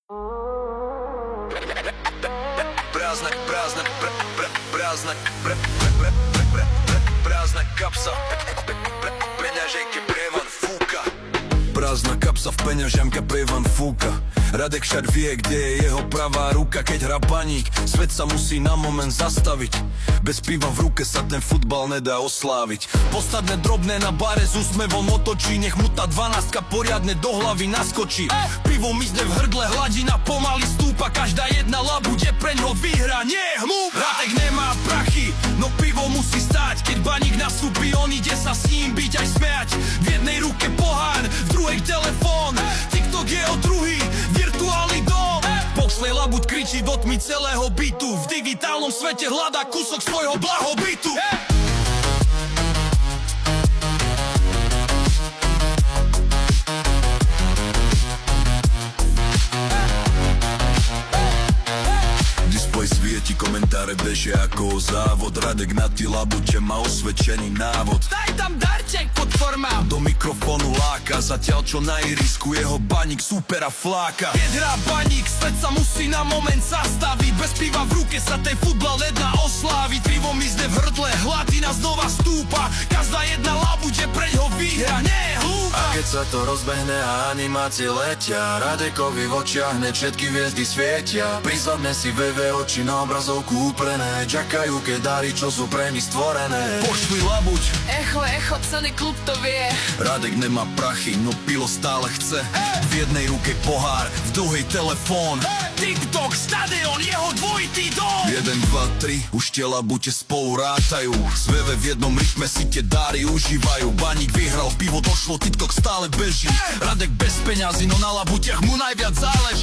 Prázdna kapsa, peňaženke prevan fúka. Prázdna kapsa v peňaženke prevan fúka. Radek však vie, kde je jeho pravá ruka. Keď hrá baník, svet sa musí na moment zastaviť. Bez piva v ruke sa ten futbal nedá osláviť. Postavme drobné na bare s úsmevom otočí. Nech mu tá 12 poriadne do hlavy naskočí. Pivo mizne v hrdle, hladina pomaly stúpa. Každá jedna labude preňho vyhra, nie je hlúp. Radek nemá prachy, no pivo musí stáť. Keď baník nastúpi, on ide sa s ním byť aj smiať. V jednej ruke pohár, v druhej telefón. TikTok je o druhý, virtuálny dom. Pošle labuť, kričí do tmy celého bytu. V digitálnom svete hľadá kúsok svojho blahobytu. Displej svieti, komentáre bežia ako závod. Radek na ty labute má osvedčený návod. Daj tam darček pod formám. Do mikrofónu láka, zatiaľ čo na irisku jeho baník supera fláka. Keď hrá baník, svet sa musí na moment zastaviť. Bez piva v ruke sa ten futbal nedá osláviť. Pivo mizne v hrdle, hladina znova stúpa. Každá jedna labuť je preňho výhra, nie je hlúpa. A keď sa to rozbehne a animácie letia, Radekovi v očiach hneď všetky hviezdy svietia. Prizvadne si VV oči na obrazovku uprené. Čakajú, keď dary, čo sú pre nich stvorené. Pošli labuť. Echo, celý klub to vie. Radek nemá prachy, no pilo stále chce. V jednej ruke pohár, v druhej telefón. TikTok, štadión, jeho dvojitý dom. 1, 2, 3, už tie labute spolu rátajú. Z VV v jednom rytme si tie dáry užívajú. Baník vyhral, pivo došlo, TikTok stále beží. Radek bez peňazí, no na labutiach mu najviac záleží.